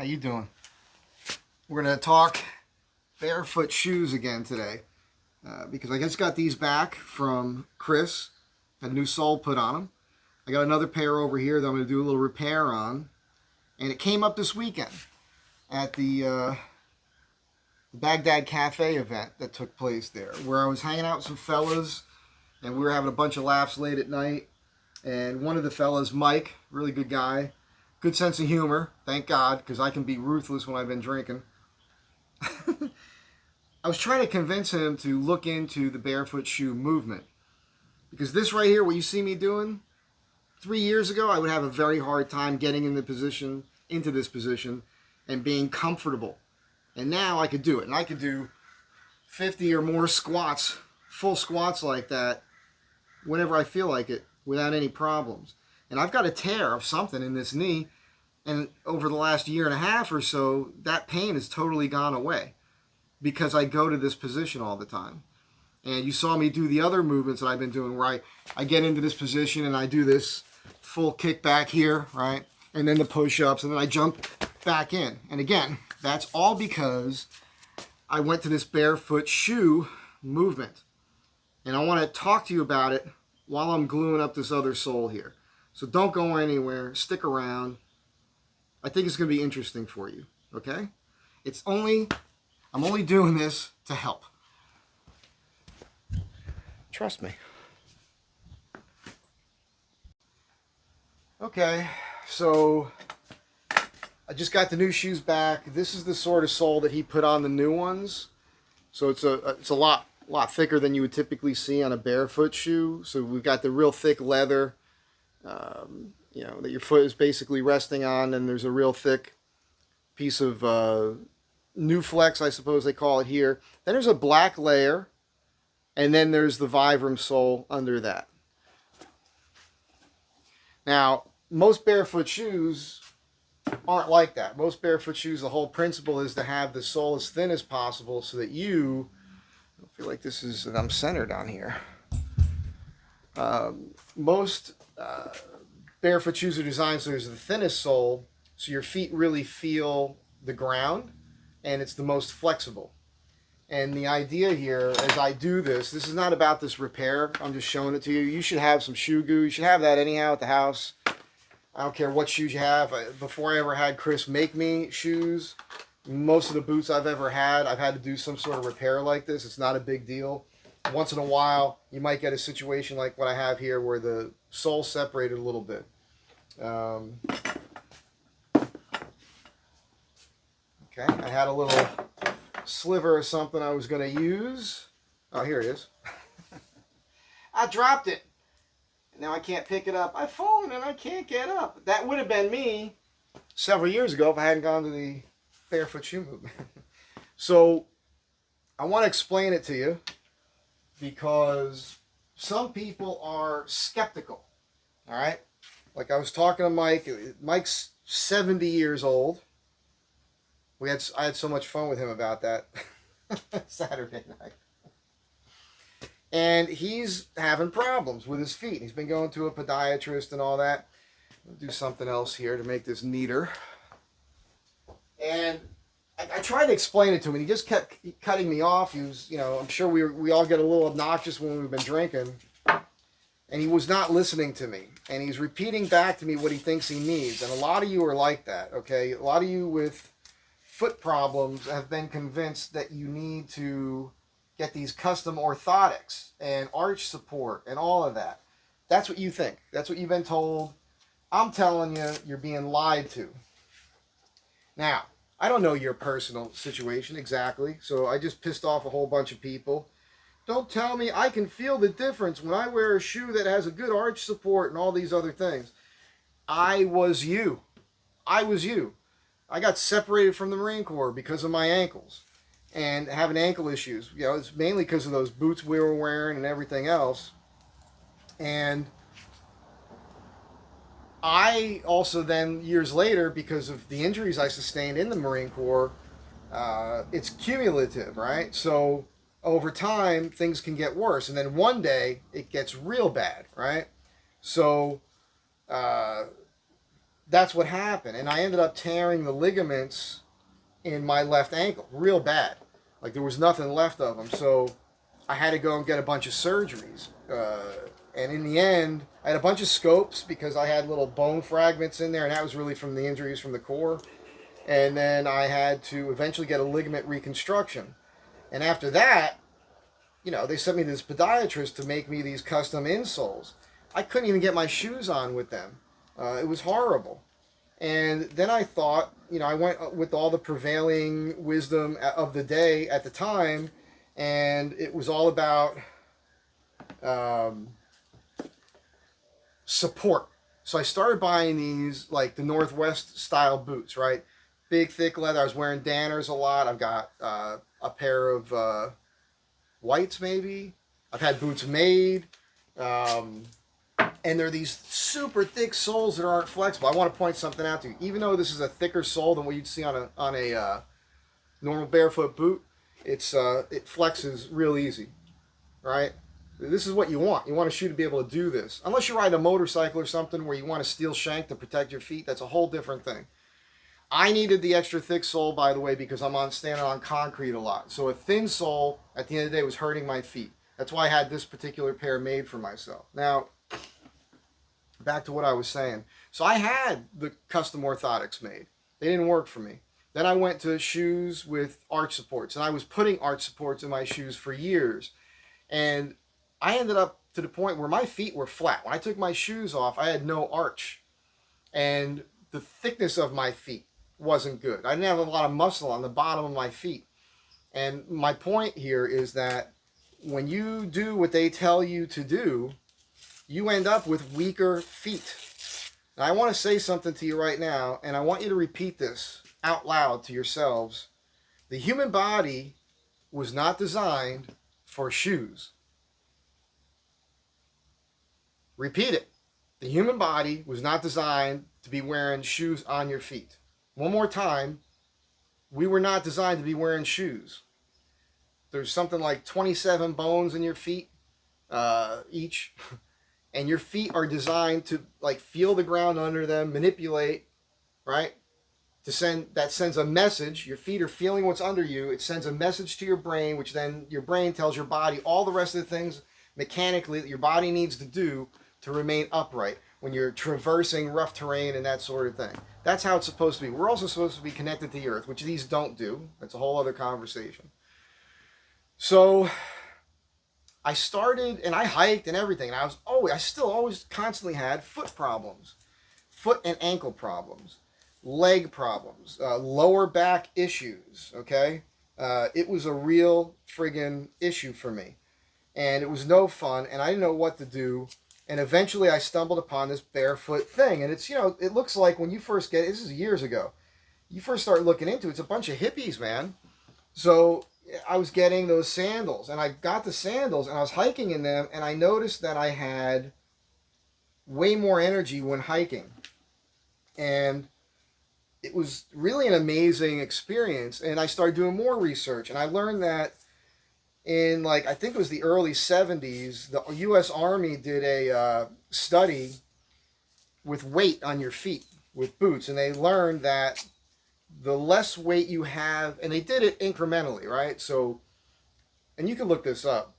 How you doing? We're going to talk barefoot shoes again today because I just got these back from Chris. Had a new sole put on them. I got another pair over here that I'm going to do a little repair on. And it came up this weekend at the Baghdad Cafe event that took place there, where I was hanging out with some fellas and we were having a bunch of laughs late at night. And one of the fellas, Mike, really good guy, good sense of humor, thank God, because I can be ruthless when I've been drinking. I was trying to convince him to look into the barefoot shoe movement. Because this right here, what you see me doing, 3 years ago, I would have a very hard time getting into this position and being comfortable. And now I could do it. And I could do 50 or more squats, full squats like that, whenever I feel like it, without any problems. And I've got a tear of something in this knee, and over the last year and a half or so, that pain has totally gone away because I go to this position all the time. And you saw me do the other movements that I've been doing where I get into this position and I do this full kick back here, right? And then the push-ups, and then I jump back in. And again, that's all because I went to this barefoot shoe movement. And I want to talk to you about it while I'm gluing up this other sole here. So don't go anywhere. Stick around. I think it's going to be interesting for you, okay? I'm only doing this to help. Trust me. Okay, so I just got the new shoes back. This is the sort of sole that he put on the new ones. So it's a lot thicker than you would typically see on a barefoot shoe. So we've got the real thick leather, that your foot is basically resting on, and there's a real thick piece of new flex, I suppose they call it here. Then there's a black layer, and then there's the Vibram sole under that. Now, most barefoot shoes aren't like that. Most barefoot shoes, the whole principle is to have the sole as thin as possible so that I feel like I'm centered on here. Most barefoot shoes are designed so there's the thinnest sole, so your feet really feel the ground, and it's the most flexible. And the idea here, as I do this is not about this repair. I'm just showing it to you. You should have some shoe goo. You should have that anyhow at the house. I don't care what shoes you have. Before I ever had Chris make me shoes, most of the boots I've ever had, I've had to do some sort of repair like this. It's not a big deal. Once in a while, you might get a situation like what I have here where the sole's separated a little bit. Okay, I had a little sliver or something I was going to use. Oh, here it is. I dropped it. Now I can't pick it up. I've fallen and I can't get up. That would have been me several years ago if I hadn't gone to the barefoot shoe movement. So I want to explain it to you because some people are skeptical. All right? Like I was talking to Mike. Mike's 70 years old. I had so much fun with him about that Saturday night. And he's having problems with his feet. He's been going to a podiatrist and all that. I'll do something else here to make this neater. And I tried to explain it to him, and he just kept cutting me off. He was, I'm sure we all get a little obnoxious when we've been drinking. And he was not listening to me. And he's repeating back to me what he thinks he needs. And a lot of you are like that, okay? A lot of you with foot problems have been convinced that you need to get these custom orthotics and arch support and all of that. That's what you think. That's what you've been told. I'm telling you, you're being lied to. Now, I don't know your personal situation exactly, so I just pissed off a whole bunch of people. Don't tell me I can feel the difference when I wear a shoe that has a good arch support and all these other things. I was you. I was you. I got separated from the Marine Corps because of my ankles and having ankle issues. It's mainly because of those boots we were wearing and everything else. And I also then, years later, because of the injuries I sustained in the Marine Corps, it's cumulative, right? So over time, things can get worse. And then one day, it gets real bad, right? So that's what happened. And I ended up tearing the ligaments in my left ankle real bad. Like there was nothing left of them. So I had to go and get a bunch of surgeries. And in the end, I had a bunch of scopes because I had little bone fragments in there, and that was really from the injuries from the core. And then I had to eventually get a ligament reconstruction. And after that, you know, they sent me to this podiatrist to make me these custom insoles. I couldn't even get my shoes on with them. It was horrible. And then I thought, you know, I went with all the prevailing wisdom of the day at the time, and it was all about support. So I started buying these, like the Northwest style boots, right? Big, thick leather. I was wearing Danners a lot. I've got a pair of whites, maybe. I've had boots made. And they're these super thick soles that aren't flexible. I want to point something out to you. Even though this is a thicker sole than what you'd see on a normal barefoot boot, it flexes real easy, right? This is what you want. You want a shoe to be able to do this. Unless you ride a motorcycle or something where you want a steel shank to protect your feet, that's a whole different thing. I needed the extra thick sole, by the way, because I'm standing on concrete a lot. So a thin sole, at the end of the day, was hurting my feet. That's why I had this particular pair made for myself. Now, back to what I was saying. So I had the custom orthotics made. They didn't work for me. Then I went to shoes with arch supports, and I was putting arch supports in my shoes for years. And I ended up to the point where my feet were flat. When I took my shoes off, I had no arch. And the thickness of my feet wasn't good. I didn't have a lot of muscle on the bottom of my feet. And my point here is that when you do what they tell you to do, you end up with weaker feet. And I want to say something to you right now, and I want you to repeat this out loud to yourselves. The human body was not designed for shoes. Repeat it. The human body was not designed to be wearing shoes on your feet. One more time. We were not designed to be wearing shoes. There's something like 27 bones in your feet each. And your feet are designed to like feel the ground under them, manipulate, right? That sends a message. Your feet are feeling what's under you. It sends a message to your brain, which then your brain tells your body all the rest of the things mechanically that your body needs to do to remain upright when you're traversing rough terrain and that sort of thing. That's how it's supposed to be. We're also supposed to be connected to the earth, which these don't do. That's a whole other conversation. So I started, and I hiked and everything, and I still always constantly had foot problems, foot and ankle problems, leg problems, lower back issues, okay? It was a real friggin' issue for me, and it was no fun, and I didn't know what to do, and eventually I stumbled upon this barefoot thing, and it's, you know, it looks like when you first get it, this is years ago, you first start looking into it, it's a bunch of hippies, man. So I was getting those sandals, and I got the sandals, and I was hiking in them, and I noticed that I had way more energy when hiking. And it was really an amazing experience, and I started doing more research, and I learned that in, like, I think it was the early 70s, the U.S. Army did a study with weight on your feet with boots, and they learned that the less weight you have, and they did it incrementally, right? So, and you can look this up.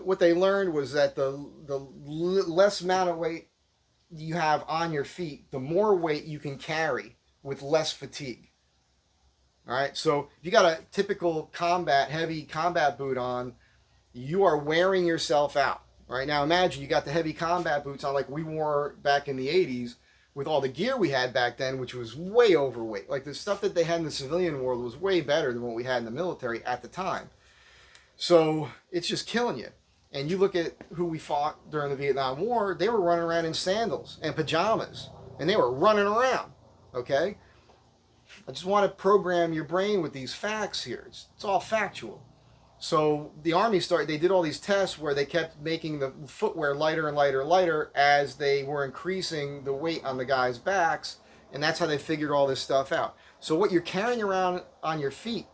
What they learned was that the less amount of weight you have on your feet, the more weight you can carry with less fatigue. All right, so if you got a typical heavy combat boot on, you are wearing yourself out. Right now, imagine you got the heavy combat boots on like we wore back in the 80s, with all the gear we had back then, which was way overweight. Like the stuff that they had in the civilian world was way better than what we had in the military at the time. So it's just killing you. And you look at who we fought during the Vietnam War, they were running around in sandals and pajamas, and they were running around, okay? I just want to program your brain with these facts here. It's all factual. So the Army they did all these tests where they kept making the footwear lighter and lighter and lighter as they were increasing the weight on the guys' backs, and that's how they figured all this stuff out. So what you're carrying around on your feet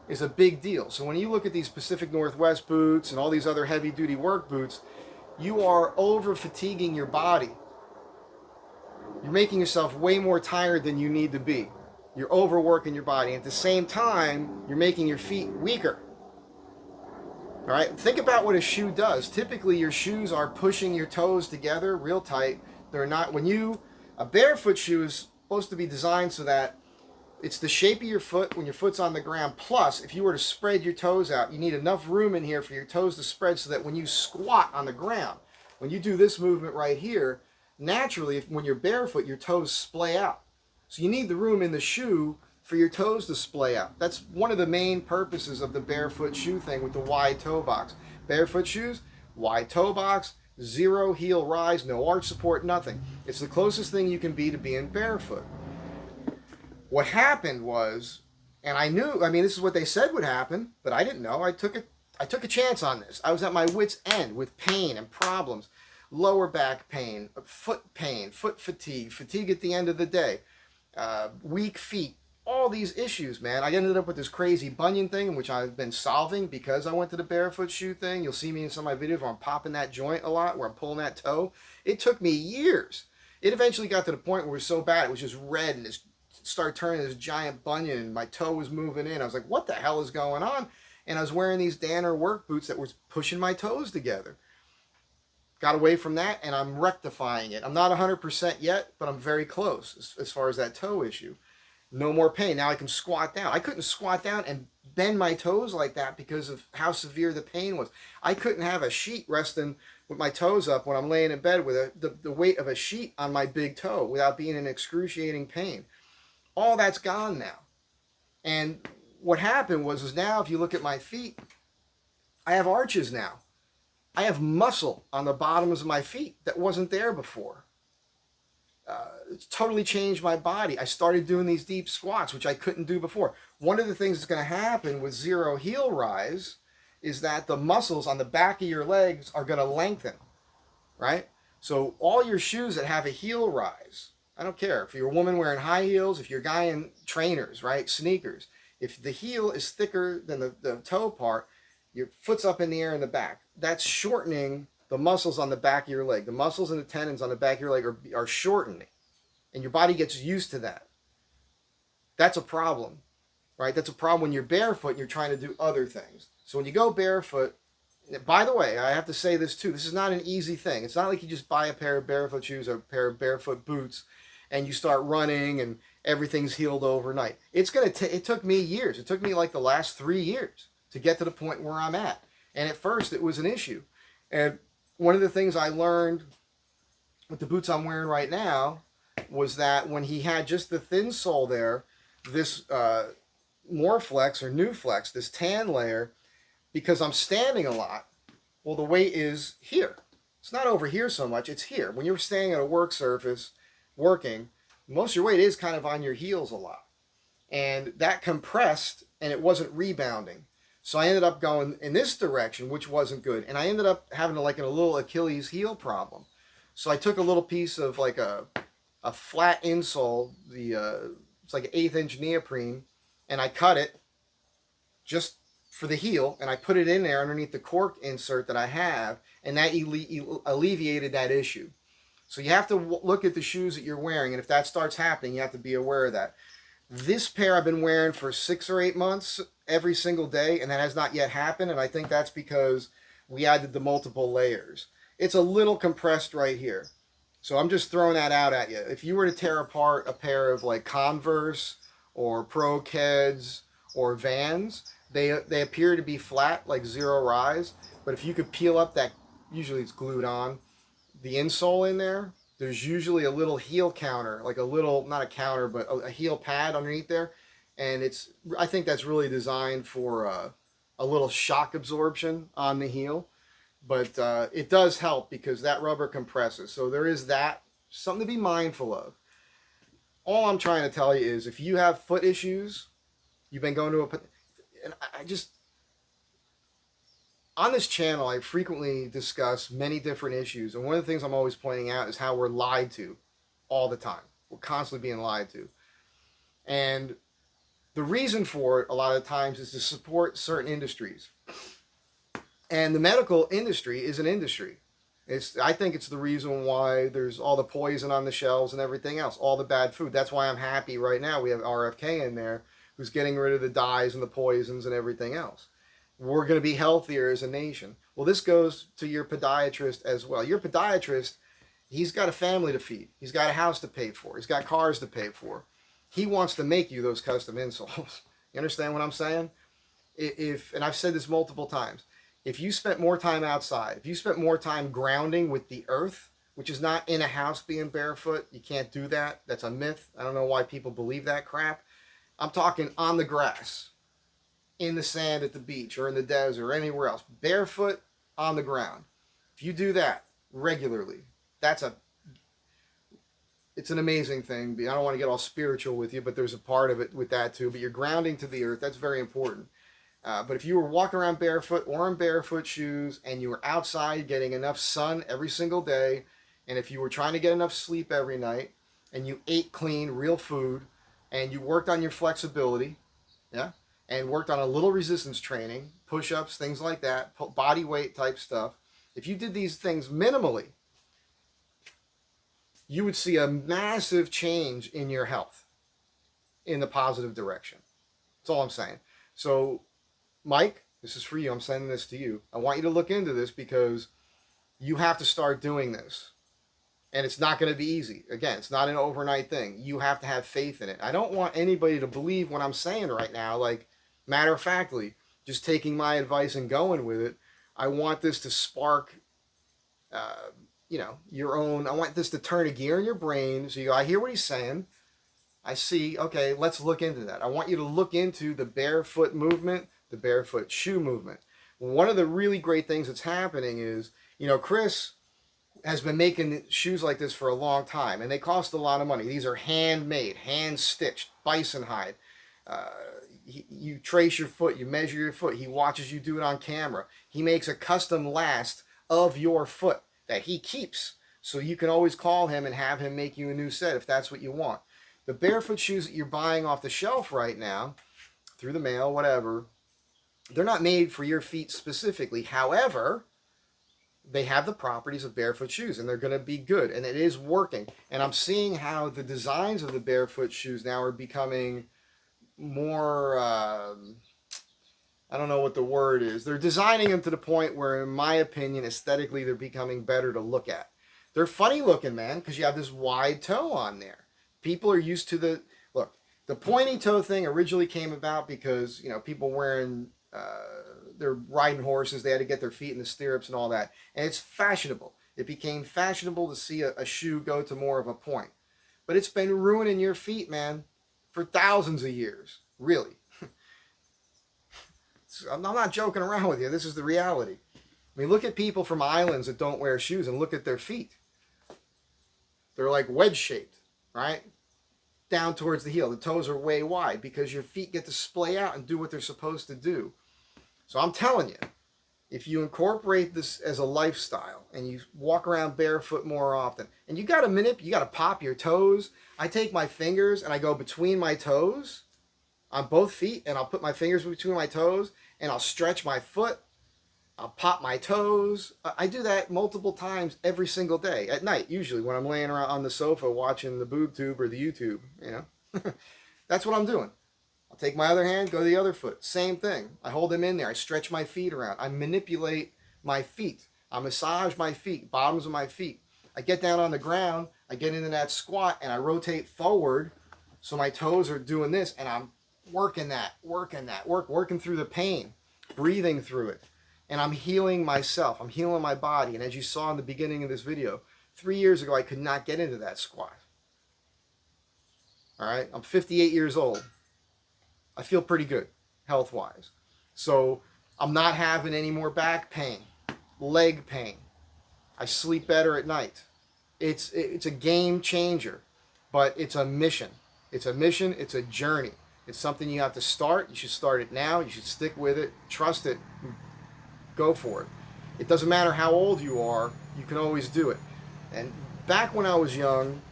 is a big deal. So when you look at these Pacific Northwest boots and all these other heavy-duty work boots, you are over-fatiguing your body. you're making yourself way more tired than you need to be. You're overworking your body. At the same time, you're making your feet weaker. All right, think about what a shoe does. Typically, your shoes are pushing your toes together real tight. They're not, a barefoot shoe is supposed to be designed so that it's the shape of your foot when your foot's on the ground. Plus, if you were to spread your toes out, you need enough room in here for your toes to spread so that when you squat on the ground, when you do this movement right here, naturally, when you're barefoot, your toes splay out. So you need the room in the shoe for your toes to splay out. That's one of the main purposes of the barefoot shoe thing with the wide toe box. Barefoot shoes, wide toe box, zero heel rise, no arch support, nothing. It's the closest thing you can be to being barefoot. What happened was, and I knew, this is what they said would happen, but I didn't know. I took a chance on this. I was at my wit's end with pain and problems. Lower back pain, foot fatigue, fatigue at the end of the day, weak feet, all these issues, man. I ended up with this crazy bunion thing, which I've been solving because I went to the barefoot shoe thing. You'll see me in some of my videos where I'm popping that joint a lot, where I'm pulling that toe. It took me years. It eventually got to the point where it was so bad, it was just red and it started turning this giant bunion and my toe was moving in. I was like, what the hell is going on? And I was wearing these Danner work boots that were pushing my toes together. Got away from that and I'm rectifying it. I'm not 100% yet, but I'm very close as far as that toe issue. No more pain. Now I can squat down. I couldn't squat down and bend my toes like that because of how severe the pain was. I couldn't have a sheet resting with my toes up when I'm laying in bed with the weight of a sheet on my big toe without being in excruciating pain. All that's gone now. And what happened was now if you look at my feet, I have arches now. I have muscle on the bottoms of my feet that wasn't there before. It's totally changed my body. I started doing these deep squats, which I couldn't do before. One of the things that's going to happen with zero heel rise is that the muscles on the back of your legs are going to lengthen, right? So all your shoes that have a heel rise, I don't care if you're a woman wearing high heels, if you're a guy in trainers, right, sneakers, if the heel is thicker than the toe part, your foot's up in the air in the back. That's shortening the muscles on the back of your leg. The muscles and the tendons on the back of your leg are shortening. And your body gets used to that. That's a problem, right? That's a problem when you're barefoot and you're trying to do other things. So when you go barefoot, by the way, I have to say this too. This is not an easy thing. It's not like you just buy a pair of barefoot shoes or a pair of barefoot boots and you start running and everything's healed overnight. It took me years. It took me like the last 3 years to get to the point where I'm at. And at first it was an issue. And one of the things I learned with the boots I'm wearing right now was that when he had just the thin sole there, this Moreflex or New Flex, this tan layer, because I'm standing a lot, well, the weight is here. It's not over here so much, it's here. When you're standing at a work surface, working, most of your weight is kind of on your heels a lot. And that compressed, and it wasn't rebounding. So I ended up going in this direction, which wasn't good. And I ended up having a little Achilles heel problem. So I took a little piece of like a flat insole, it's like an 1/8 inch neoprene, and I cut it just for the heel, and I put it in there underneath the cork insert that I have, and that alleviated that issue. So you have to look at the shoes that you're wearing, and if that starts happening, you have to be aware of that. This pair I've been wearing for 6 or 8 months every single day, and that has not yet happened, and I think that's because we added the multiple layers. It's a little compressed right here. So I'm just throwing that out at you. If you were to tear apart a pair of like Converse or Pro Keds or Vans, they appear to be flat, like zero rise. But if you could peel up that, usually it's glued on, the insole in there, there's usually a little heel counter, like a little, not a counter, but a heel pad underneath there. And I think that's really designed for a little shock absorption on the heel. But it does help because that rubber compresses. So there is that, something to be mindful of. All I'm trying to tell you is if you have foot issues, you've been going to and on this channel, I frequently discuss many different issues. And one of the things I'm always pointing out is how we're lied to all the time. We're constantly being lied to. And the reason for it a lot of times is to support certain industries. And the medical industry is an industry. I think it's the reason why there's all the poison on the shelves and everything else, all the bad food. That's why I'm happy right now we have RFK in there who's getting rid of the dyes and the poisons and everything else. We're going to be healthier as a nation. Well, this goes to your podiatrist as well. Your podiatrist, he's got a family to feed. He's got a house to pay for. He's got cars to pay for. He wants to make you those custom insoles. You understand what I'm saying? And I've said this multiple times, if you spent more time outside, if you spent more time grounding with the earth, which is not in a house being barefoot, you can't do that. That's a myth. I don't know why people believe that crap. I'm talking on the grass, in the sand at the beach or in the desert or anywhere else, barefoot on the ground. If you do that regularly, it's an amazing thing. I don't want to get all spiritual with you, but there's a part of it with that too. But you're grounding to the earth. That's very important. But if you were walking around barefoot or in barefoot shoes and you were outside getting enough sun every single day, and if you were trying to get enough sleep every night, and you ate clean, real food, and you worked on your flexibility, yeah, and worked on a little resistance training, push-ups, things like that, body weight type stuff, if you did these things minimally, you would see a massive change in your health in the positive direction. That's all I'm saying. So, Mike, this is for you. I'm sending this to you. I want you to look into this because you have to start doing this. And it's not going to be easy. Again, it's not an overnight thing. You have to have faith in it. I don't want anybody to believe what I'm saying right now, like matter of factly, just taking my advice and going with it. I want this to spark, your own. I want this to turn a gear in your brain. So you go, I hear what he's saying. I see. Okay, let's look into that. I want you to look into the barefoot movement, the barefoot shoe movement. One of the really great things that's happening is, Chris has been making shoes like this for a long time, and they cost a lot of money. These are handmade, hand-stitched, bison hide. You trace your foot, you measure your foot. He watches you do it on camera. He makes a custom last of your foot that he keeps, so you can always call him and have him make you a new set if that's what you want. The barefoot shoes that you're buying off the shelf right now, through the mail, whatever, they're not made for your feet specifically. However, they have the properties of barefoot shoes, and they're going to be good, and it is working. And I'm seeing how the designs of the barefoot shoes now are becoming more, I don't know what the word is. They're designing them to the point where, in my opinion, aesthetically, they're becoming better to look at. They're funny looking, man, because you have this wide toe on there. People are used to the pointy toe thing originally came about because, people wearing, they're riding horses, they had to get their feet in the stirrups and all that. And it's fashionable. It became fashionable to see a shoe go to more of a point. But it's been ruining your feet, man, for thousands of years. Really. I'm not joking around with you. This is the reality. I mean, look at people from islands that don't wear shoes and look at their feet. They're like wedge-shaped, right? Down towards the heel. The toes are way wide because your feet get to splay out and do what they're supposed to do. So I'm telling you, if you incorporate this as a lifestyle and you walk around barefoot more often, and you got to pop your toes. I take my fingers and I go between my toes on both feet, and I'll put my fingers between my toes and I'll stretch my foot. I'll pop my toes. I do that multiple times every single day at night, usually when I'm laying around on the sofa watching the boob tube or the YouTube, That's what I'm doing. I'll take my other hand, go to the other foot. Same thing. I hold them in there. I stretch my feet around. I manipulate my feet. I massage my feet, bottoms of my feet. I get down on the ground. I get into that squat and I rotate forward so my toes are doing this, and I'm working through the pain, breathing through it. And I'm healing myself. I'm healing my body. And as you saw in the beginning of this video, 3 years ago, I could not get into that squat. All right? I'm 58 years old. I feel pretty good, health-wise. So I'm not having any more back pain, leg pain. I sleep better at night. It's a game changer, but it's a mission. It's a mission. It's a journey. It's something you have to start. You should start it now. You should stick with it. Trust it. Go for it. It doesn't matter how old you are, you can always do it. And back when I was young,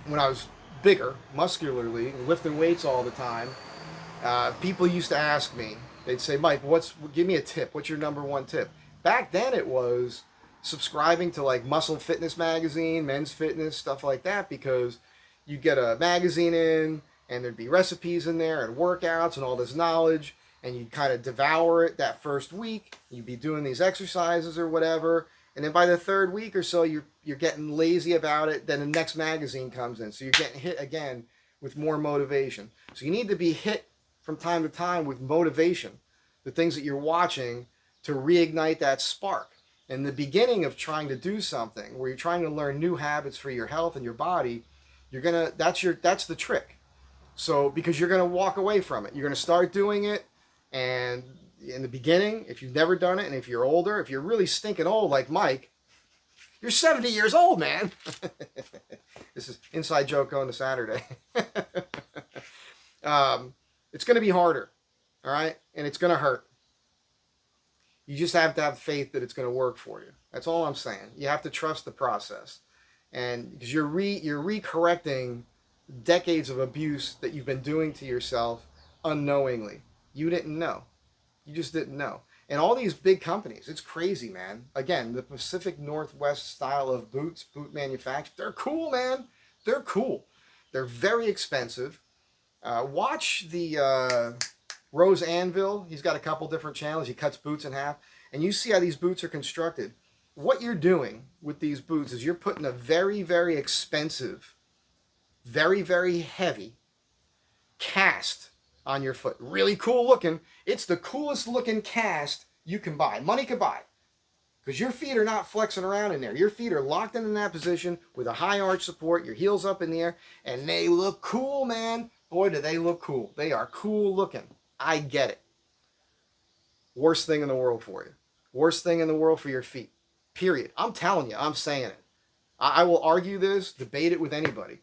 when I was bigger, muscularly, lifting weights all the time, people used to ask me, they'd say, Mike, give me a tip. What's your number one tip? Back then it was subscribing to like Muscle Fitness magazine, Men's Fitness, stuff like that, because you get a magazine in and there'd be recipes in there and workouts and all this knowledge, and you'd kind of devour it that first week. You'd be doing these exercises or whatever, and then by the third week or so, you're getting lazy about it. Then the next magazine comes in, so you're getting hit again with more motivation. So you need to be hit from time to time with motivation, the things that you're watching, to reignite that spark. In the beginning of trying to do something where you're trying to learn new habits for your health and your body, that's the trick. So because you're gonna walk away from it, you're gonna start doing it, and in the beginning, if you've never done it, and if you're older, if you're really stinking old like Mike, you're 70 years old, man. This is inside joke going to Saturday. It's gonna be harder, all right, and it's gonna hurt. You just have to have faith that it's going to work for you. That's all I'm saying. You have to trust the process, and because you're recorrecting decades of abuse that you've been doing to yourself unknowingly. You didn't know. You just didn't know. And all these big companies, it's crazy, man. Again, the Pacific Northwest style of boots, boot manufacturers, they're cool, man. They're cool. They're very expensive. Watch the Rose Anvil. He's got a couple different channels. He cuts boots in half, and you see how these boots are constructed. What you're doing with these boots is you're putting a very, very expensive, very, very heavy cast on your foot. Really cool looking. It's the coolest looking cast you can buy. Money can buy. Because your feet are not flexing around in there. Your feet are locked in that position with a high arch support, your heels up in the air, and they look cool, man. Boy, do they look cool. They are cool looking. I get it. Worst thing in the world for you. Worst thing in the world for your feet. Period. I'm telling you. I'm saying it. I will argue this, debate it with anybody.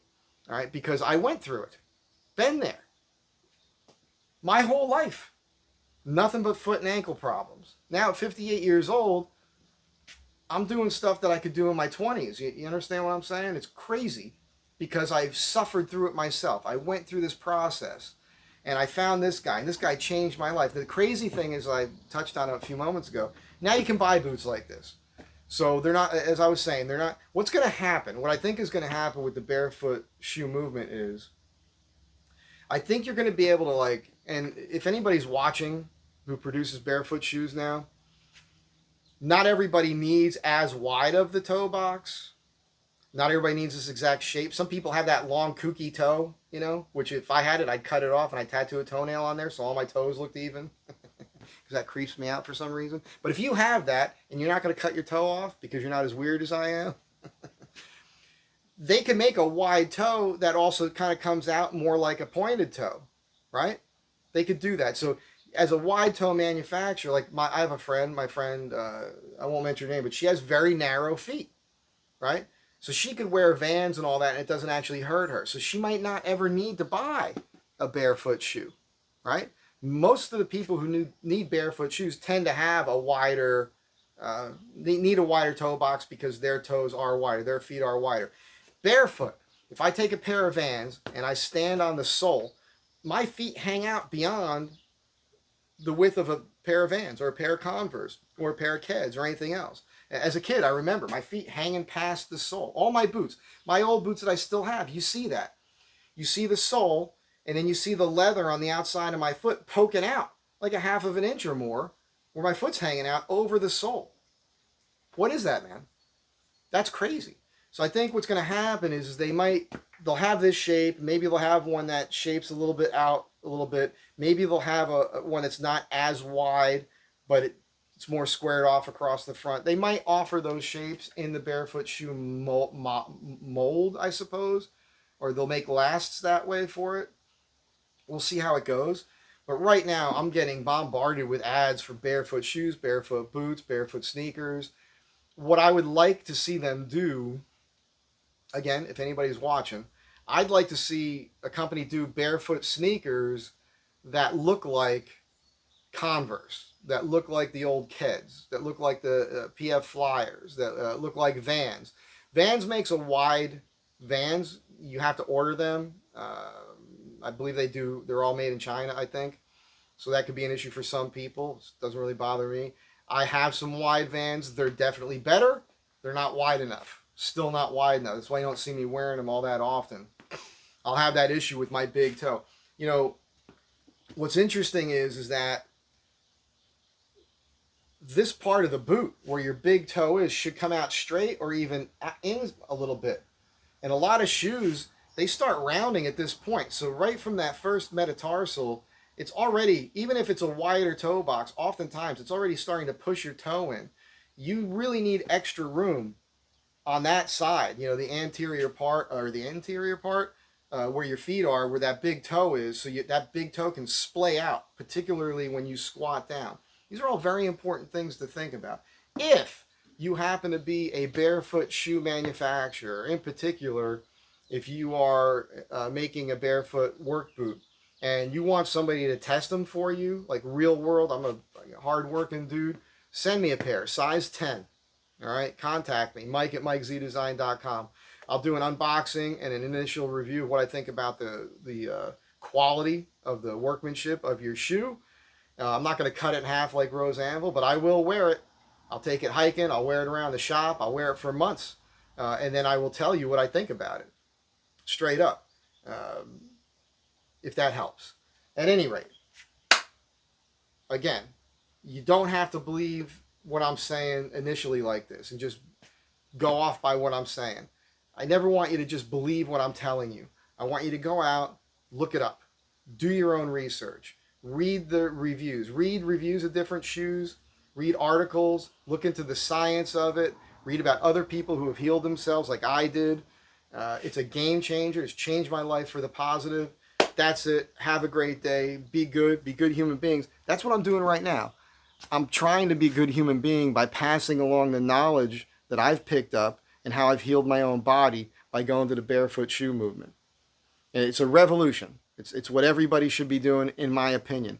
All right? Because I went through it. Been there. My whole life. Nothing but foot and ankle problems. Now at 58 years old, I'm doing stuff that I could do in my 20s. You understand what I'm saying? It's crazy because I've suffered through it myself. I went through this process. And I found this guy, and this guy changed my life. The crazy thing is, I touched on it a few moments ago, now you can buy boots like this. So they're not, as I was saying, they're not, what's going to happen, what I think is going to happen with the barefoot shoe movement is, I think you're going to be able to like, and if anybody's watching who produces barefoot shoes now, not everybody needs as wide of the toe box. Not everybody needs this exact shape. Some people have that long kooky toe, you know, which if I had it, I'd cut it off and I'd tattoo a toenail on there so all my toes looked even. Because that creeps me out for some reason. But if you have that and you're not going to cut your toe off because you're not as weird as I am, they can make a wide toe that also kind of comes out more like a pointed toe, right? They could do that. So as a wide toe manufacturer, like I have a friend, my friend, I won't mention her name, but she has very narrow feet, right? So she could wear Vans and all that, and it doesn't actually hurt her. So she might not ever need to buy a barefoot shoe, right? Most of the people who need barefoot shoes tend to have a wider, they need a wider toe box because their toes are wider, their feet are wider. Barefoot, if I take a pair of Vans and I stand on the sole, my feet hang out beyond the width of a pair of Vans or a pair of Converse or a pair of Keds or anything else. As a kid, I remember my feet hanging past the sole. All my boots, my old boots that I still have, you see that. You see the sole, and then you see the leather on the outside of my foot poking out like a half of an inch or more where my foot's hanging out over the sole. What is that, man? That's crazy. So I think what's going to happen is they'll have this shape. Maybe they'll have one that shapes a little bit out a little bit. Maybe they'll have one that's not as wide, but it's more squared off across the front. They might offer those shapes in the barefoot shoe mold, I suppose, or they'll make lasts that way for it. We'll see how it goes. But right now, I'm getting bombarded with ads for barefoot shoes, barefoot boots, barefoot sneakers. What I would like to see them do, again, if anybody's watching, I'd like to see a company do barefoot sneakers that look like Converse, that look like the old Keds, that look like the PF Flyers, that look like Vans. Vans makes a wide Vans. You have to order them. I believe they do. They're all made in China, I think. So that could be an issue for some people. It doesn't really bother me. I have some wide Vans. They're definitely better. They're not wide enough. Still not wide enough. That's why you don't see me wearing them all that often. I'll have that issue with my big toe. You know, what's interesting is that this part of the boot where your big toe is should come out straight or even in a little bit. And a lot of shoes, they start rounding at this point. So right from that first metatarsal, it's already, even if it's a wider toe box, oftentimes it's already starting to push your toe in. You really need extra room on that side, you know, the anterior part or the interior part where your feet are, where that big toe is, so that big toe can splay out, particularly when you squat down. These are all very important things to think about. If you happen to be a barefoot shoe manufacturer, in particular, if you are making a barefoot work boot and you want somebody to test them for you, like real world, I'm a hard-working dude, send me a pair, size 10. All right, contact me, Mike at MikeZDesign.com. I'll do an unboxing and an initial review of what I think about the quality of the workmanship of your shoe. I'm not going to cut it in half like Rose Anvil, but I will wear it. I'll take it hiking. I'll wear it around the shop. I'll wear it for months. And then I will tell you what I think about it. Straight up. If that helps. At any rate, again, you don't have to believe what I'm saying initially like this and just go off by what I'm saying. I never want you to just believe what I'm telling you. I want you to go out, look it up, do your own research, read the reviews, read reviews of different shoes, read articles, look into the science of it, read about other people who have healed themselves like I did. It's a game changer. It's changed my life for the positive. That's it. Have a great day. Be good human beings. That's what I'm doing right now. I'm trying to be a good human being by passing along the knowledge that I've picked up and how I've healed my own body by going to the barefoot shoe movement. And it's a revolution. It's what everybody should be doing, in my opinion.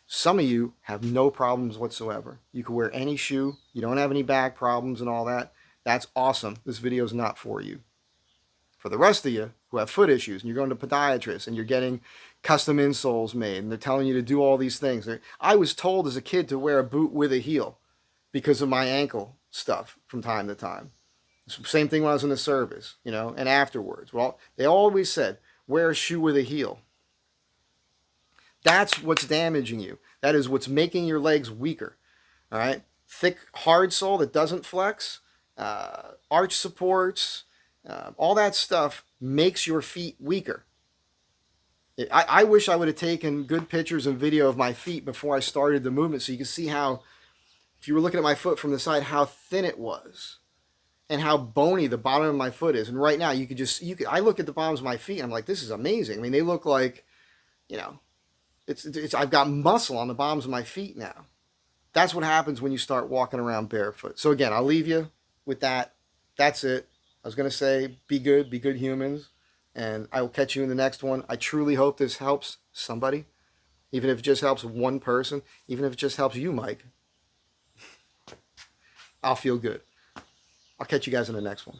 Some of you have no problems whatsoever. You can wear any shoe. You don't have any back problems and all that. That's awesome. This video is not for you. For the rest of you who have foot issues and you're going to podiatrists and you're getting custom insoles made and they're telling you to do all these things. I was told as a kid to wear a boot with a heel because of my ankle stuff from time to time. Same thing when I was in the service, you know, and afterwards. Well, they always said, wear a shoe with a heel. That's what's damaging you. That is what's making your legs weaker. All right? Thick, hard sole that doesn't flex, arch supports, all that stuff makes your feet weaker. I wish I would have taken good pictures and video of my feet before I started the movement so you could see how, if you were looking at my foot from the side, how thin it was and how bony the bottom of my foot is. And right now, I look at the bottoms of my feet and I'm like, this is amazing. I mean, they look like, you know, I've got muscle on the bottoms of my feet now. That's what happens when you start walking around barefoot. So again, I'll leave you with that. That's it. I was going to say, be good humans, and I will catch you in the next one. I truly hope this helps somebody, even if it just helps one person, even if it just helps you, Mike. I'll feel good. I'll catch you guys in the next one.